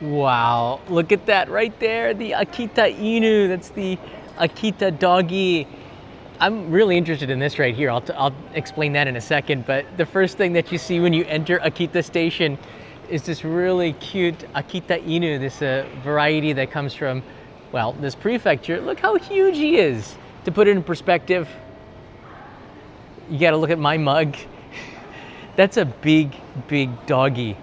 Wow, look at that right there, the Akita Inu. That's the Akita doggy. I'm really interested in this right here. I'll explain that in a second, but the first thing that you see when you enter Akita Station is this really cute Akita Inu, this variety that comes from, well, this prefecture. Look how huge he is. To put it in perspective, you gotta look at my mug. That's a big, big doggy.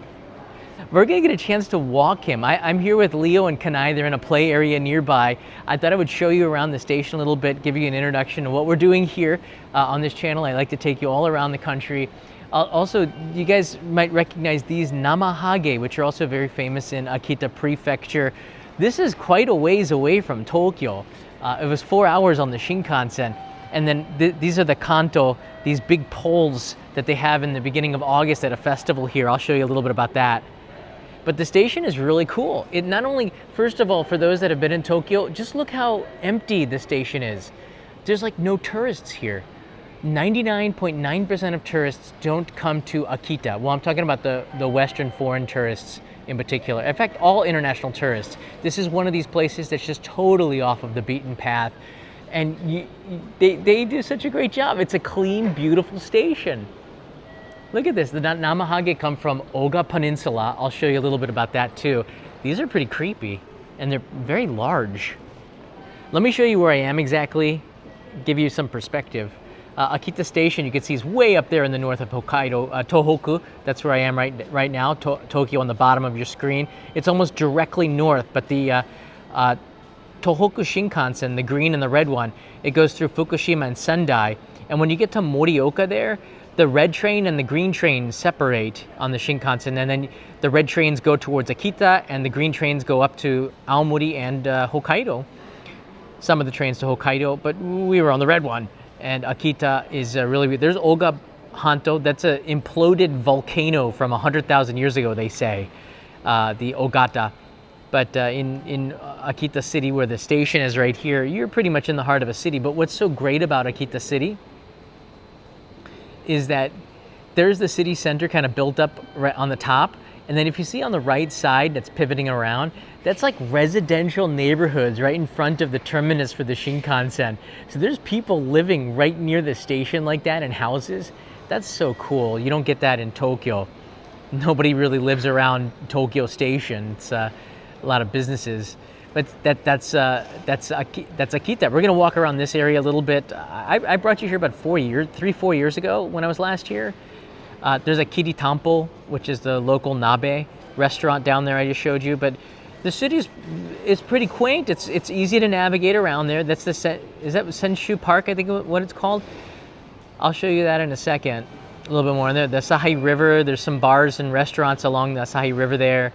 We're gonna get a chance to walk him. I'm here with Leo and Kanai. They're in a play area nearby. I thought I would show you around the station a little bit, give you an introduction to what we're doing here on this channel. I like to take you all around the country. Also, you guys might recognize these Namahage, which are also very famous in Akita Prefecture. This is quite a ways away from Tokyo. It was 4 hours on the Shinkansen. And then these are the Kanto, these big poles that they have in the beginning of August at a festival here. I'll show you a little bit about that. But the station is really cool. It not only, first of all, for those that have been in Tokyo, just look how empty the station is. There's like no tourists here. 99.9% of tourists don't come to Akita. Well, I'm talking about the Western foreign tourists in particular. In fact, all international tourists. This is one of these places that's just totally off of the beaten path. And they do such a great job. It's a clean, beautiful station. Look at this. The Namahage come from Oga Peninsula. I'll show you a little bit about that too. These are pretty creepy and they're very large. Let me show you where I am exactly, give you some perspective. Akita Station, you can see, is way up there in the north of Hokkaido, Tohoku. That's where I am right now, Tokyo on the bottom of your screen. It's almost directly north, but the Tohoku Shinkansen, the green and the red one, it goes through Fukushima and Sendai. And when you get to Morioka there, the red train and the green train separate on the Shinkansen, and then the red trains go towards Akita and the green trains go up to Aomori and Hokkaido. Some of the trains to Hokkaido, but we were on the red one. And Akita is really, there's Oga Hanto, that's an imploded volcano from 100,000 years ago, they say, the Ogata. But in Akita City, where the station is right here, you're pretty much in the heart of a city. But what's so great about Akita City is that there's the city center kind of built up right on the top. And then if you see on the right side that's pivoting around, that's like residential neighborhoods right in front of the terminus for the Shinkansen. So there's people living right near the station like that in houses. That's so cool. You don't get that in Tokyo. Nobody really lives around Tokyo Station. It's a lot of businesses. But that's Akita. We're gonna walk around this area a little bit. I brought you here about 3-4 years ago when I was last here. There's a Kiritampo, which is the local nabe restaurant down there I just showed you. But the city is pretty quaint. It's easy to navigate around there. That's is that Senshu Park, I think what it's called? I'll show you that in a second. A little bit more in there. The Asahi River, there's some bars and restaurants along the Asahi River there.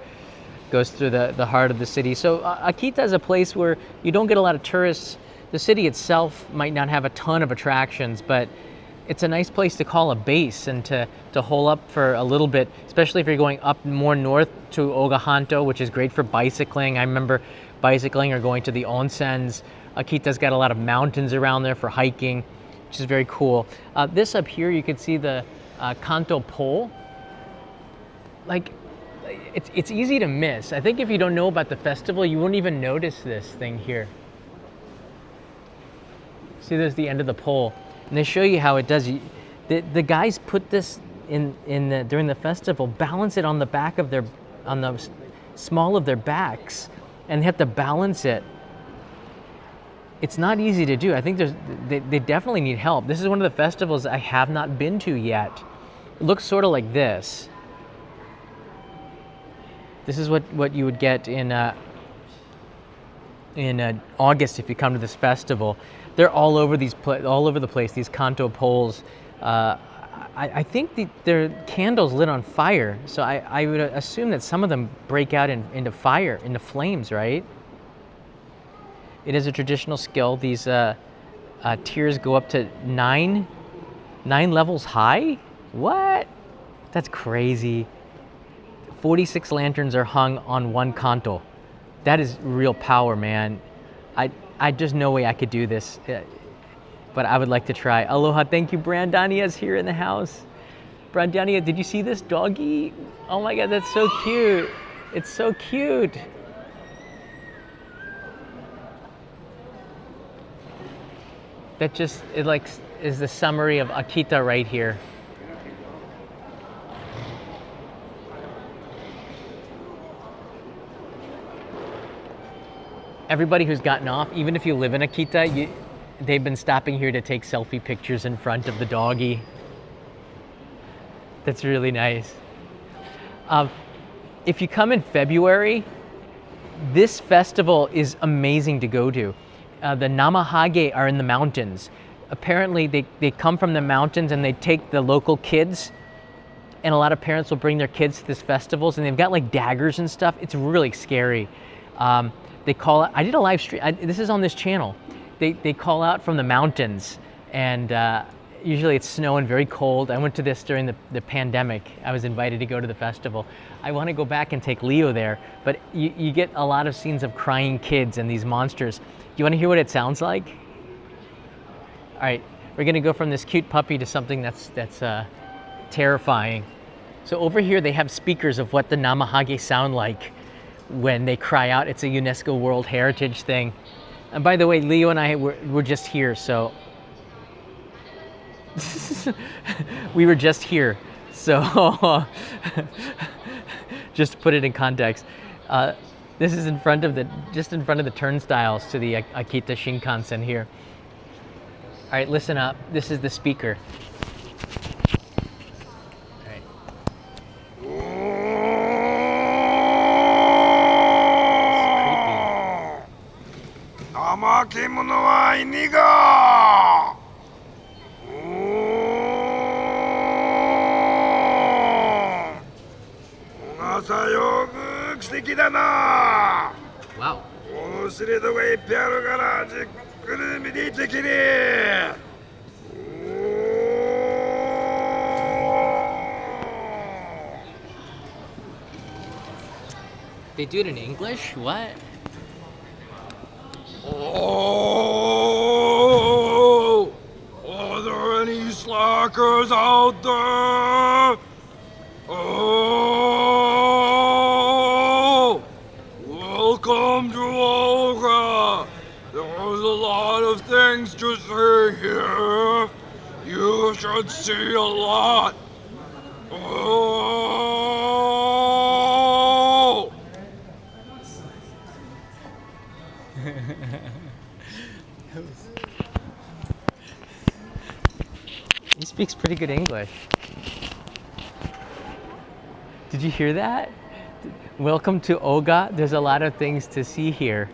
Goes through the heart of the city. So Akita is a place where you don't get a lot of tourists. The city itself might not have a ton of attractions, but it's a nice place to call a base and to hole up for a little bit, especially if you're going up more north to Ogahanto, which is great for bicycling. I remember bicycling or going to the onsens. Akita's got a lot of mountains around there for hiking, which is very cool. This up here, you can see the Kanto pole. Like, it's easy to miss. I think if you don't know about the festival, you won't even notice this thing here. See, there's the end of the pole. And they show you how it does. The guys put this during the festival, balance it on the back of on the small of their backs, and they have to balance it. It's not easy to do. I think they definitely need help. This is one of the festivals I have not been to yet. It looks sort of like this. This is what you would get in August if you come to this festival. They're all over the place. These Kanto poles. I think they're candles lit on fire. So I would assume that some of them break out into flames, right? It is a traditional skill. These tiers go up to nine levels high. What? That's crazy. 46 lanterns are hung on one Kanto. That is real power, man. I just no way I could do this, but I would like to try. Aloha, thank you. Brandania's here in the house. Brandania, did you see this doggy? Oh my God, that's so cute. It's so cute. That just, it like is the summary of Akita right here. Everybody who's gotten off, even if you live in Akita, they've been stopping here to take selfie pictures in front of the doggy. That's really nice. If you come in February, this festival is amazing to go to. The Namahage are in the mountains. Apparently they come from the mountains and they take the local kids, and a lot of parents will bring their kids to these festivals, and they've got like daggers and stuff. It's really scary. They call it, I did a live stream, this is on this channel. They call out from the mountains, and usually it's snowing, very cold. I went to this during the pandemic. I was invited to go to the festival. I want to go back and take Leo there, but you get a lot of scenes of crying kids and these monsters. Do you want to hear what it sounds like? All right, we're gonna go from this cute puppy to something that's terrifying. So over here they have speakers of what the Namahage sound like when they cry out. It's a UNESCO World Heritage thing. And by the way, Leo and I were just here, so we were just here, so just to put it in context. This is just in front of the turnstiles to the Akita Shinkansen here. All right, listen up. This is the speaker. All right. 怠け者はいねが。小笠よく奇跡だな。 Wow. 面白いとこいっぱいあるからじっくり見ていってきれ。They do it in English? What? Oh, are there any slackers out there? Oh, welcome to Olga. There's a lot of things to see here. You should see a lot. Oh. He speaks pretty good English. Did you hear that? Welcome to Oga. There's a lot of things to see here.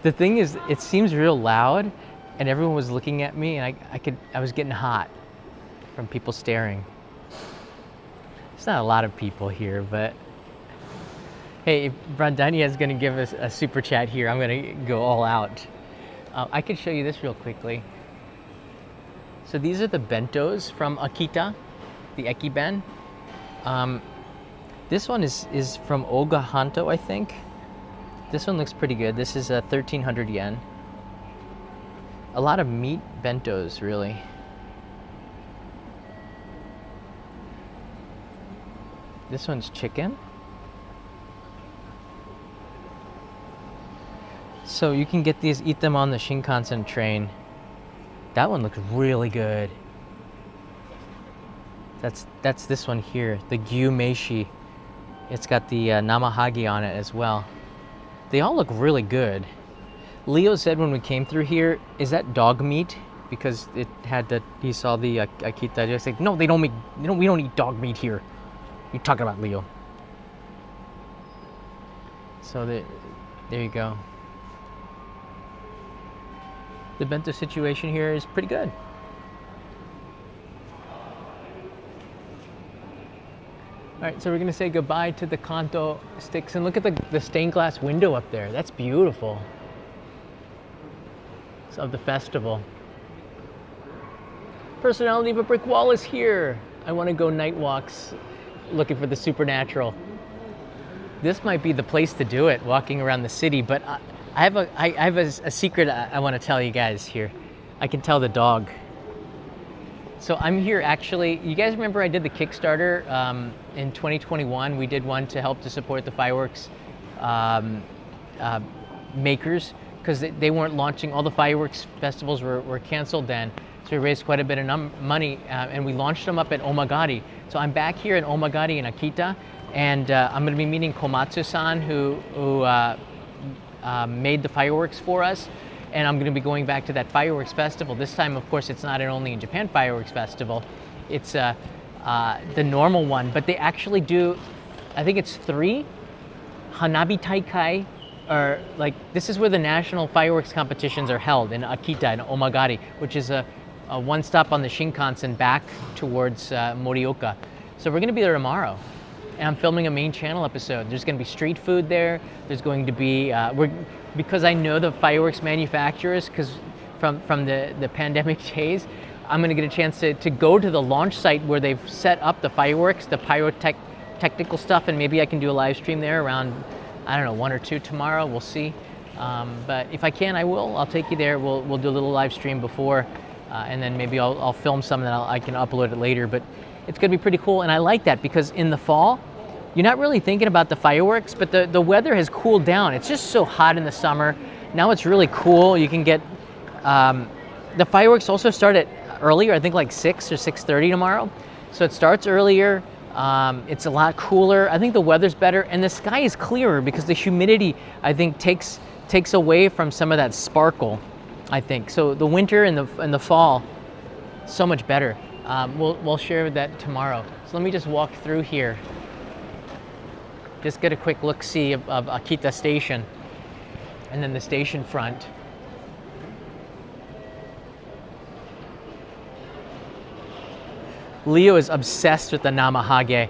The thing is, it seems real loud, and everyone was looking at me, and I was getting hot from people staring. There's not a lot of people here, but hey, if Brandania is going to give us a super chat here, I'm going to go all out. I could show you this real quickly. So these are the bentos from Akita, the ekiben. This one is from Oga Hanto, I think. This one looks pretty good. This is 1,300 yen. A lot of meat bentos, really. This one's chicken. So you can get these, eat them on the Shinkansen train. That one looks really good. That's this one here, the gyu meishi. It's got the namahage on it as well. They all look really good. Leo said when we came through here, is that dog meat? Because it had the, he saw the Akita. Just like, no, they don't make, we don't eat dog meat here. You're talking about Leo. So there you go. The bento situation here is pretty good. All right, so we're gonna say goodbye to the Kanto sticks, and look at the stained glass window up there. That's beautiful. It's of the festival. Personality of a brick wall is here. I wanna go night walks looking for the supernatural. This might be the place to do it, walking around the city, but I have a secret I want to tell you guys here. I can tell the dog. So I'm here actually. You guys remember I did the Kickstarter in 2021? We did one to help to support the fireworks makers because they weren't launching. All the fireworks festivals were canceled then. So we raised quite a bit of money and we launched them up at Omagari. So I'm back here in Omagari in Akita, and I'm going to be meeting Komatsu-san who made the fireworks for us. And I'm going to be going back to that fireworks festival. This time, of course, it's not an only in Japan fireworks festival. It's the normal one, but they actually do, I think it's 3 Hanabi Taikai, or like this is where the national fireworks competitions are held in Akita and Omagari, which is a one stop on the Shinkansen back towards Morioka. So we're going to be there tomorrow. And I'm filming a main channel episode. There's going to be street food there. There's going to be, because I know the fireworks manufacturers, because from the pandemic days, I'm going to get a chance to go to the launch site where they've set up the fireworks, the technical stuff, and maybe I can do a live stream there around, I don't know, 1 or 2 tomorrow. We'll see. But if I can, I will. I'll take you there. We'll do a little live stream before, and then maybe I'll film some and I can upload it later. But it's going to be pretty cool, and I like that because in the fall, you're not really thinking about the fireworks, but the weather has cooled down. It's just so hot in the summer. Now it's really cool. You can get, the fireworks also start at earlier, I think like 6 or 6:30 tomorrow. So it starts earlier. It's a lot cooler. I think the weather's better, and the sky is clearer because the humidity, I think, takes away from some of that sparkle, I think. So the winter and the fall, so much better. We'll share that tomorrow. So let me just walk through here. Just get a quick look-see of Akita Station and then the station front. Leo is obsessed with the Namahage.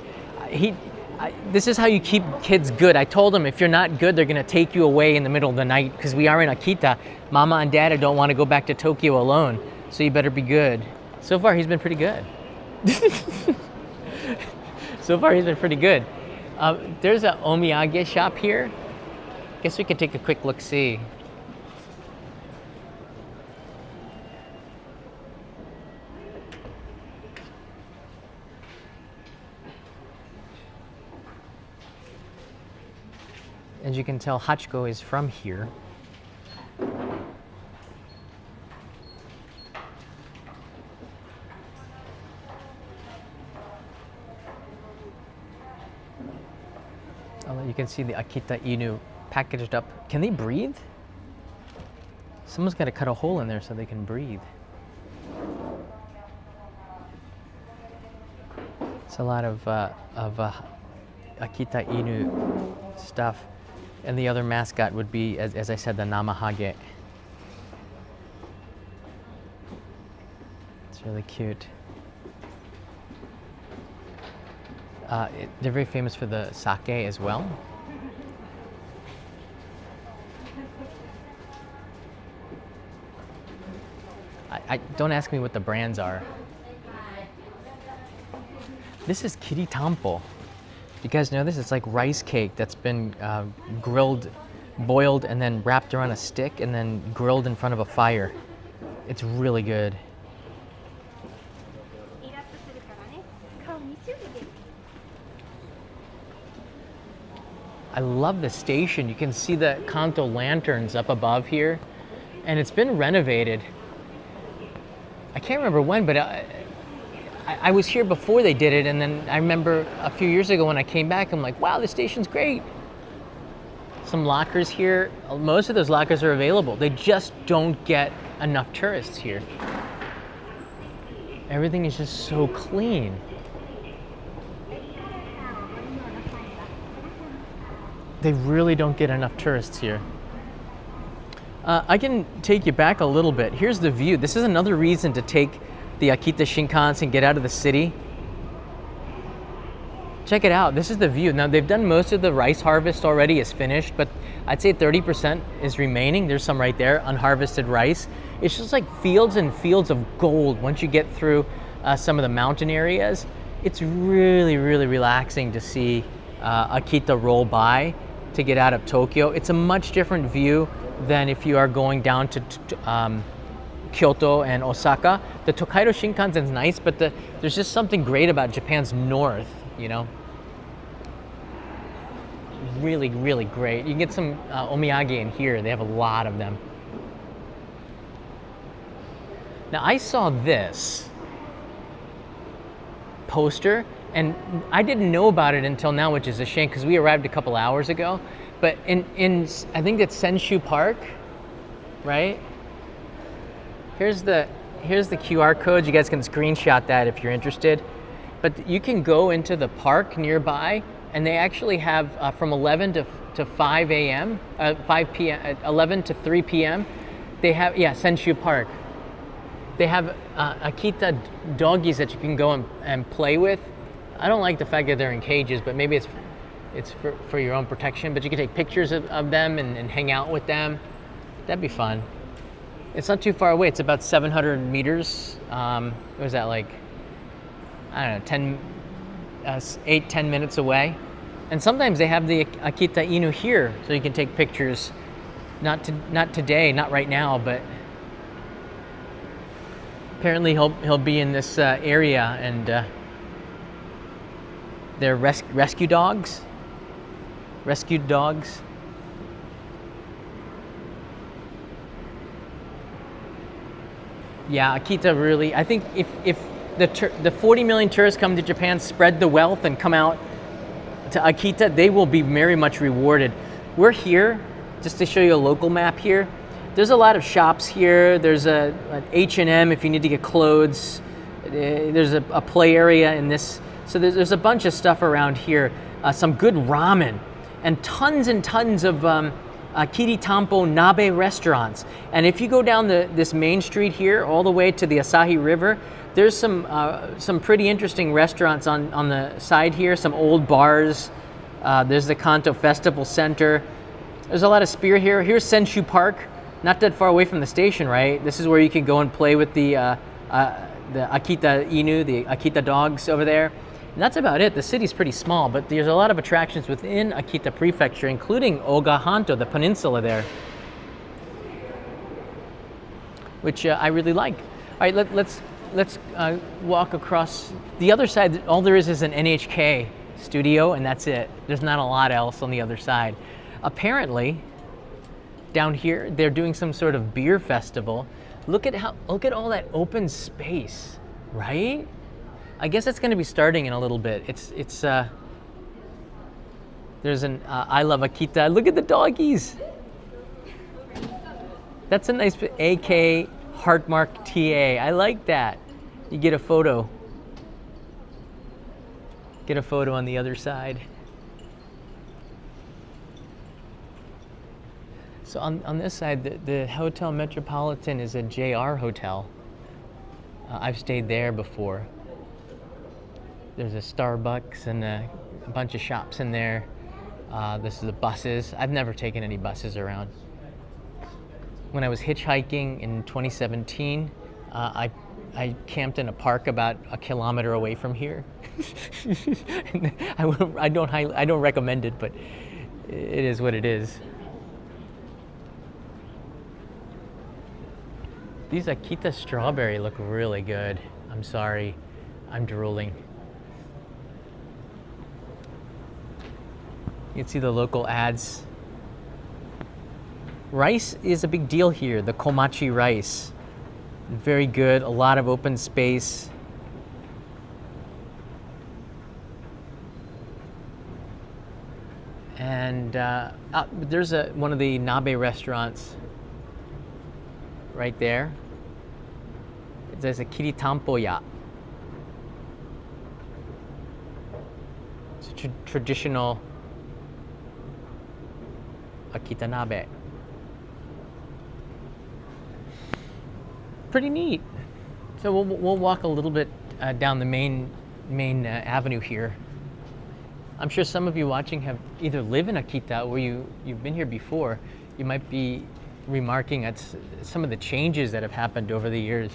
This is how you keep kids good. I told him if you're not good, they're gonna take you away in the middle of the night because we are in Akita. Mama and Dada don't want to go back to Tokyo alone, so you better be good. So far, he's been pretty good. So far, he's been pretty good. There's an omiyage shop here. Guess we could take a quick look-see. As you can tell, Hachiko is from here. You can see the Akita Inu packaged up. Can they breathe? Someone's got to cut a hole in there so they can breathe. It's a lot of Akita Inu stuff. And the other mascot would be, as I said, the Namahage. It's really cute. They're very famous for the sake as well. I don't ask me what the brands are. This is kiritampo. You guys know this? It's like rice cake that's been grilled, boiled, and then wrapped around a stick and then grilled in front of a fire. It's really good. I love the station. You can see the Kanto lanterns up above here, and it's been renovated. I can't remember when, but I was here before they did it, and then I remember a few years ago when I came back, I'm like, wow, this station's great. Some lockers here. Most of those lockers are available. They just don't get enough tourists here. Everything is just so clean. They really don't get enough tourists here. I can take you back a little bit. Here's the view. This is another reason to take the Akita Shinkansen and get out of the city. Check it out. This is the view. Now they've done most of the rice harvest already, is finished, but I'd say 30% is remaining. There's some right there, unharvested rice. It's just like fields and fields of gold once you get through some of the mountain areas. It's really, really relaxing to see Akita roll by to get out of Tokyo. It's a much different view than if you are going down to Kyoto and Osaka. The Tokaido Shinkansen is nice, but there's just something great about Japan's north, you know? Really, really great. You can get some omiyage in here. They have a lot of them. Now, I saw this poster, and I didn't know about it until now, which is a shame because we arrived a couple hours ago. But in I think it's Senshu Park, right? Here's the QR code. You guys can screenshot that if you're interested. But you can go into the park nearby, and they actually have from 11 to 5 a.m., 5 p.m., 11 to 3 p.m. They have, yeah, Senshu Park. They have Akita doggies that you can go and play with. I don't like the fact that they're in cages, but maybe it's for your own protection. But you can take pictures of them and hang out with them. That'd be fun. It's not too far away. It's about 700 meters. What was that, like, I don't know, 8-10 minutes away. And sometimes they have the Akita Inu here, so you can take pictures. Not today, not right now, but apparently he'll be in this area, and they're rescue dogs. Rescued dogs. Yeah, Akita really. I think if the 40 million tourists come to Japan, spread the wealth, and come out to Akita, they will be very much rewarded. We're here just to show you a local map here. There's a lot of shops here. There's an H&M if you need to get clothes. There's a play area in this. So there's a bunch of stuff around here. Some good ramen and tons of kiritampo nabe restaurants. And if you go down this main street here all the way to the Asahi River, there's some pretty interesting restaurants on the side here, some old bars. There's the Kanto Festival Center. There's a lot of spear here. Here's Senshu Park, not that far away from the station, right? This is where you can go and play with the Akita Inu, the Akita dogs over there. And that's about it. The city's pretty small, but there's a lot of attractions within Akita Prefecture, including Oga Hanto, the peninsula there, which I really like. All right, let's walk across the other side. All there is an NHK studio, and that's it. There's not a lot else on the other side. Apparently, down here they're doing some sort of beer festival. Look at all that open space, right? I guess it's going to be starting in a little bit. There's an I love Akita. Look at the doggies. That's a nice AK Heartmark TA. I like that. You get a photo. Get a photo on the other side. So on this side, the Hotel Metropolitan is a JR hotel. I've stayed there before. There's a Starbucks and a bunch of shops in there. This is the buses. I've never taken any buses around. When I was hitchhiking in 2017, I camped in a park about a kilometer away from here. I don't recommend it, but it is what it is. These Akita strawberry look really good. I'm sorry, I'm drooling. You can see the local ads. Rice is a big deal here, the komachi rice. Very good, a lot of open space. And there's one of the nabe restaurants right there. There's a kiritampo-ya. It's a traditional Akita nabe. Pretty neat. So we'll walk a little bit down the main avenue here. I'm sure some of you watching have either live in Akita or you've been here before. You might be remarking at some of the changes that have happened over the years.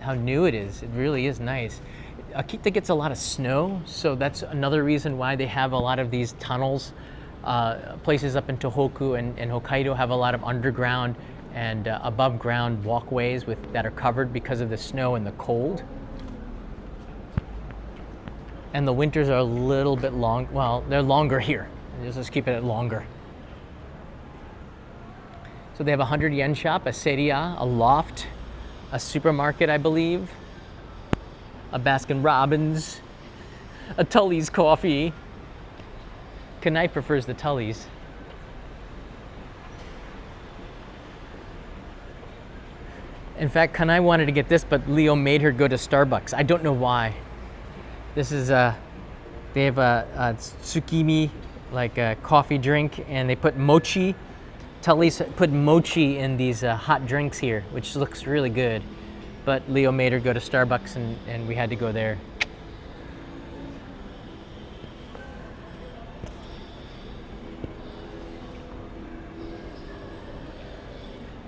How new it is. It really is nice. Akita gets a lot of snow, so that's another reason why they have a lot of these tunnels. Places up in Tohoku and Hokkaido have a lot of underground and above ground walkways that are covered because of the snow and the cold. And the winters are a little bit long. Well, they're longer here. Let's keep it longer. So they have a 100 yen shop, a seria, a loft, a supermarket, I believe, a Baskin Robbins, a Tully's coffee. Kanai prefers the Tully's. In fact, Kanai wanted to get this, but Leo made her go to Starbucks. I don't know why. This is they have a tsukimi, like a coffee drink, and they put mochi. Tully's put mochi in these hot drinks here, which looks really good. But Leo made her go to Starbucks, and we had to go there.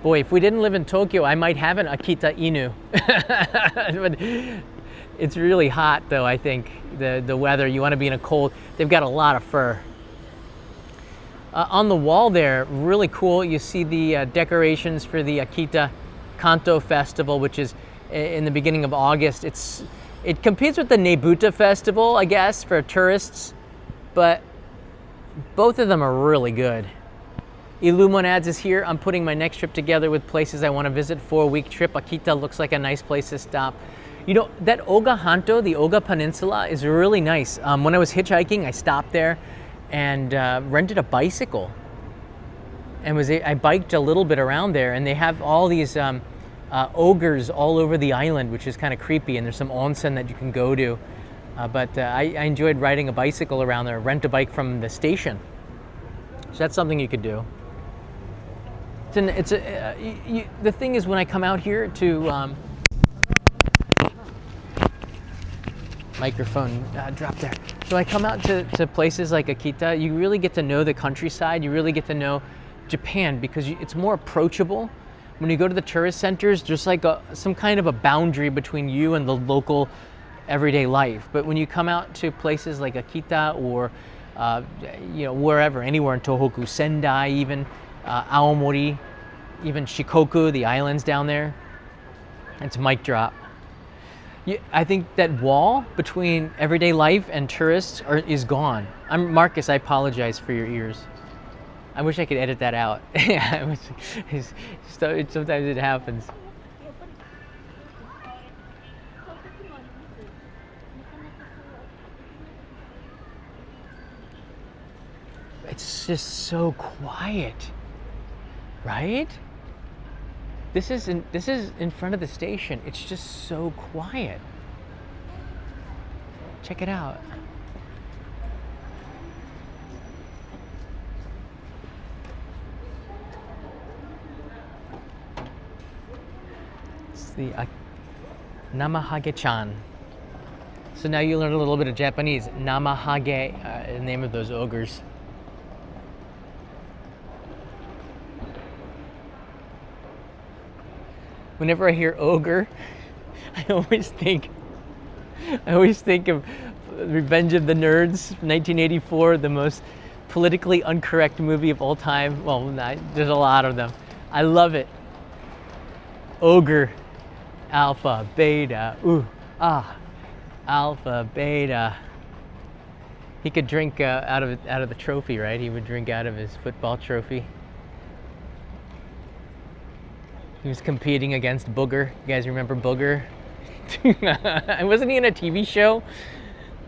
Boy, if we didn't live in Tokyo, I might have an Akita Inu. But it's really hot, though, I think. The weather, you want to be in a cold. They've got a lot of fur. On the wall there, really cool, you see the decorations for the Akita Kanto Festival, which is in the beginning of August. It competes with the Nebuta Festival, I guess, for tourists, but both of them are really good. Illuminads is here. I'm putting my next trip together with places I want to visit. 4-week trip. Akita looks like a nice place to stop. You know, that Oga Hanto, the Oga Peninsula, is really nice. When I was hitchhiking, I stopped there and rented a bicycle. And I biked a little bit around there, and they have all these ogres all over the island, which is kind of creepy, and there's some onsen that you can go to. But I enjoyed riding a bicycle around there, rent a bike from the station. So that's something you could do. The thing is, when I come out here to microphone drop there. So I come out to places like Akita, you really get to know the countryside, you really get to know Japan, because it's more approachable. When you go to the tourist centers, there's like some kind of a boundary between you and the local everyday life. But when you come out to places like Akita or wherever, anywhere in Tohoku, Sendai even, Aomori, even Shikoku, the islands down there, it's mic drop. I think that wall between everyday life and tourists is gone. Marcus, I apologize for your ears. I wish I could edit that out. Yeah, sometimes it happens. It's just so quiet, right? This is in front of the station. It's just so quiet. Check it out. It's the Namahage-chan. So now you learn a little bit of Japanese. Namahage, the name of those ogres. Whenever I hear ogre, I always think of Revenge of the Nerds, 1984, the most politically incorrect movie of all time. Well, there's a lot of them. I love it. Ogre, alpha, beta, alpha, beta. He could drink out of the trophy, right? He would drink out of his football trophy. He was competing against Booger. You guys remember Booger? Wasn't he in a TV show?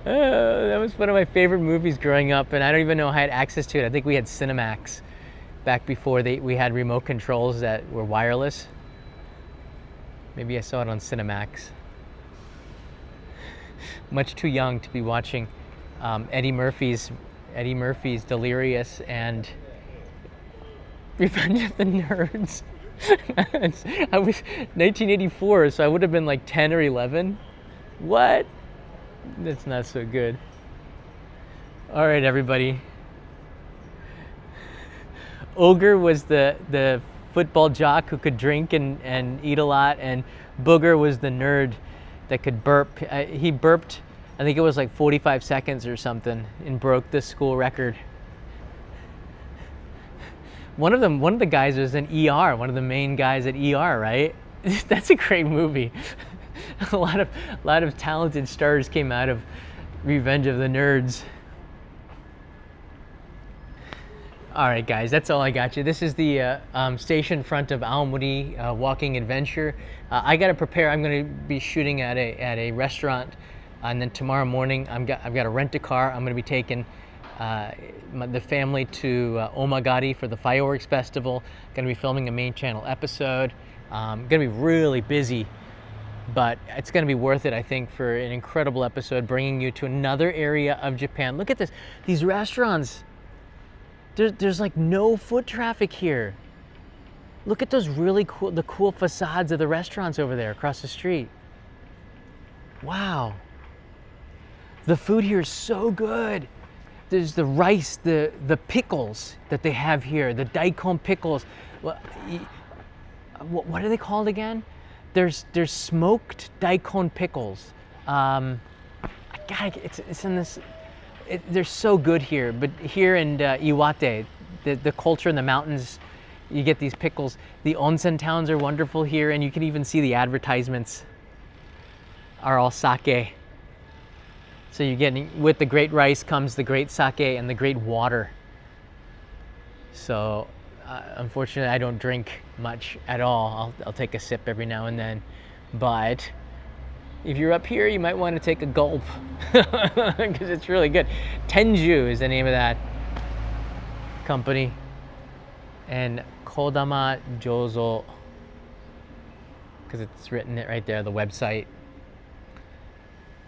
That was one of my favorite movies growing up, and I don't even know how I had access to it. I think we had Cinemax back before we had remote controls that were wireless. Maybe I saw it on Cinemax. Much too young to be watching Eddie Murphy's Delirious and Revenge of the Nerds. I was 1984, so I would have been like 10 or 11. What? That's not so good. All right, everybody. Ogre was the football jock who could drink and eat a lot, and Booger was the nerd that could burp. He burped, I think it was like 45 seconds or something, and broke the school record. One of the guys was in ER, one of the main guys at ER, right? That's a great movie. a lot of talented stars came out of Revenge of the Nerds. All right, guys, that's all I got you. This is the station front of Aomori Walking Adventure. I got to prepare. I'm going to be shooting at a restaurant, and then tomorrow morning I've got to rent a car. I'm going to be taking the family to Omagari for the fireworks festival. Going to be filming a main channel episode. Going to be really busy, but it's going to be worth it, I think, for an incredible episode, bringing you to another area of Japan. Look at this. These restaurants. There's like no foot traffic here. Look at those really cool facades of the restaurants over there across the street. Wow. The food here is so good. There's the rice, the pickles that they have here, the daikon pickles. What are they called again? There's smoked daikon pickles. It's in this. They're so good here, but here in Iwate, the culture in the mountains, you get these pickles. The onsen towns are wonderful here, and you can even see the advertisements are all sake. So you're getting, with the great rice comes the great sake and the great water. So unfortunately, I don't drink much at all. I'll take a sip every now and then, but if you're up here, you might want to take a gulp because it's really good. Tenju is the name of that company. And Kodama Jozo, because it's written it right there, the website.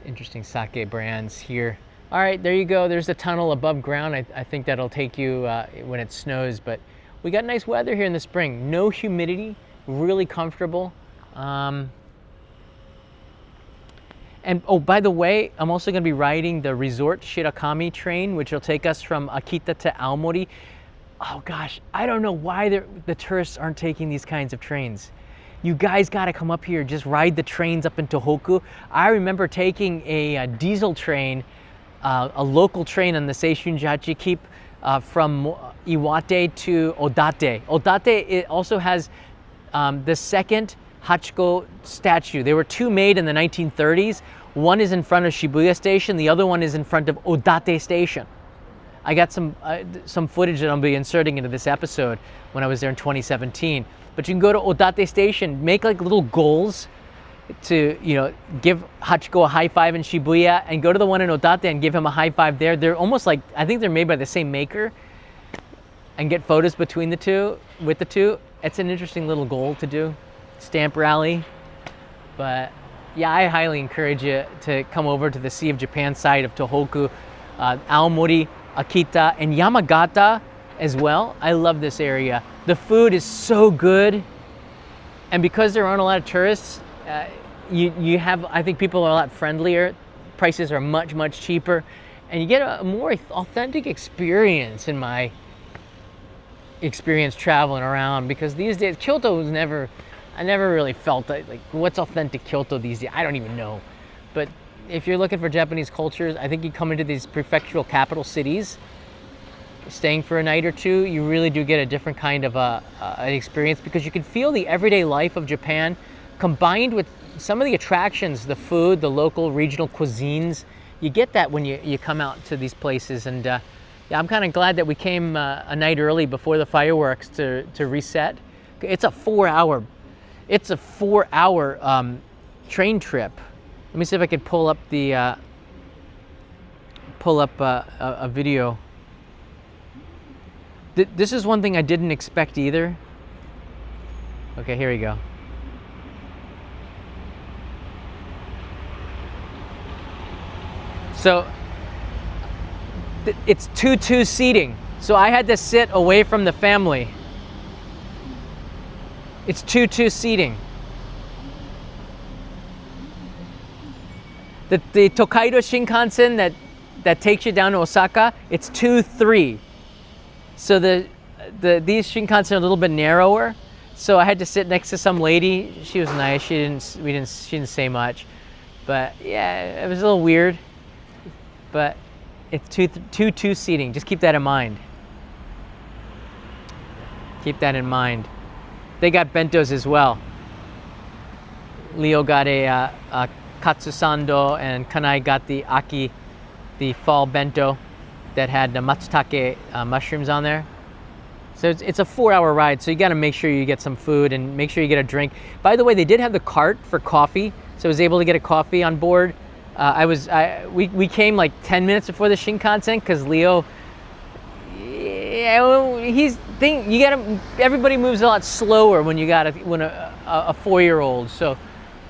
Interesting sake brands here. All right, there you go. There's a tunnel above ground. I think that'll take you when it snows, but we got nice weather here in the spring. No humidity, really comfortable. And oh, by the way, I'm also going to be riding the resort Shirakami train, which will take us from Akita to Aomori. Oh gosh, I don't know why the tourists aren't taking these kinds of trains. You guys got to come up here, just ride the trains up in Tohoku. I remember taking a diesel train, a local train on the Seishunjachi Keep from Iwate to Odate. Odate, it also has the second Hachiko statue. There were two made in the 1930s. One is in front of Shibuya Station. The other one is in front of Odate Station. I got some footage that I'll be inserting into this episode when I was there in 2017. But you can go to Odate Station, make like little goals to, give Hachiko a high five in Shibuya, and go to the one in Odate and give him a high five there. They're almost like, I think they're made by the same maker, and get photos between the two, with the two. It's an interesting little goal to do. Stamp rally. But yeah, I highly encourage you to come over to the Sea of Japan side of Tohoku, Aomori, Akita, and Yamagata as well. I love this area. The food is so good, and because there aren't a lot of tourists, you have, I think people are a lot friendlier. Prices are much cheaper, and you get a more authentic experience in my experience traveling around, because these days Kyoto was I never really felt like what's authentic Kyoto these days. I don't even know. But if you're looking for Japanese cultures, I think you come into these prefectural capital cities, staying for a night or two, you really do get a different kind of an experience, because you can feel the everyday life of Japan combined with some of the attractions, the food, the local regional cuisines. You get that when you come out to these places. And yeah, I'm kind of glad that we came a night early before the fireworks to reset. It's a 4-hour train trip. Let me see if I could pull up a video. This is one thing I didn't expect either. Okay, here we go. So it's 2-2 seating. So I had to sit away from the family. It's 2-2 seating. The Tokaido Shinkansen that takes you down to Osaka, it's 2-3. So these Shinkansen are a little bit narrower. So I had to sit next to some lady. She was nice. She didn't say much, but yeah, it was a little weird. But it's 2-2 seating. Just keep that in mind. Keep that in mind. They got bentos as well. Leo got a katsu sando, and Kanai got the aki, the fall bento that had the matsutake mushrooms on there. So it's a 4-hour ride, so you got to make sure you get some food and make sure you get a drink. By the way, they did have the cart for coffee, so I was able to get a coffee on board. We came like 10 minutes before the Shinkansen because Leo, everybody moves a lot slower when you got a 4-year-old, so you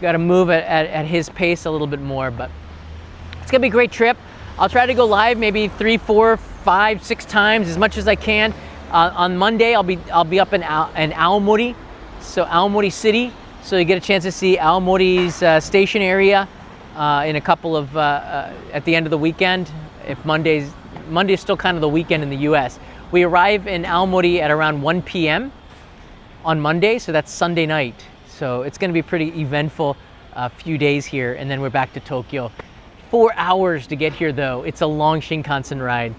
got to move at his pace a little bit more. But it's gonna be a great trip. I'll try to go live maybe 3, 4, 5, 6 times, as much as I can. On Monday, I'll be up in Aomori, so Aomori City. So you get a chance to see Aomori's station area in a couple of at the end of the weekend. If Monday's still kind of the weekend in the U.S. We arrive in Aomori at around 1 p.m. on Monday, so that's Sunday night. So it's going to be pretty eventful few days here, and then we're back to Tokyo. 4 hours to get here, though. It's a long Shinkansen ride.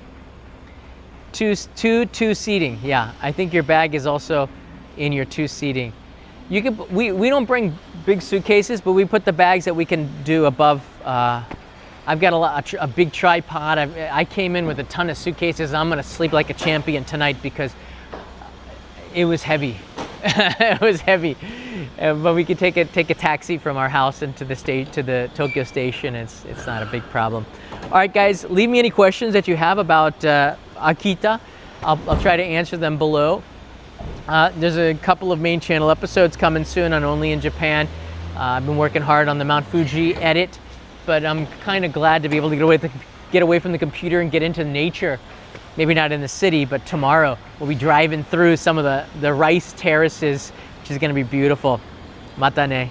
Two seating. Yeah, I think your bag is also in your 2 seating. We don't bring big suitcases, but we put the bags that we can do above. I've got a big tripod. I came in with a ton of suitcases. I'm gonna sleep like a champion tonight because it was heavy. It was heavy, but we could take a taxi from our house into the Tokyo station. It's not a big problem. All right, guys, leave me any questions that you have about Akita. I'll try to answer them below. There's a couple of main channel episodes coming soon on Only in Japan. I've been working hard on the Mount Fuji edit, but I'm kind of glad to be able to get away from the computer and get into nature. Maybe not in the city, but tomorrow we'll be driving through some of the rice terraces, which is going to be beautiful. Mata ne.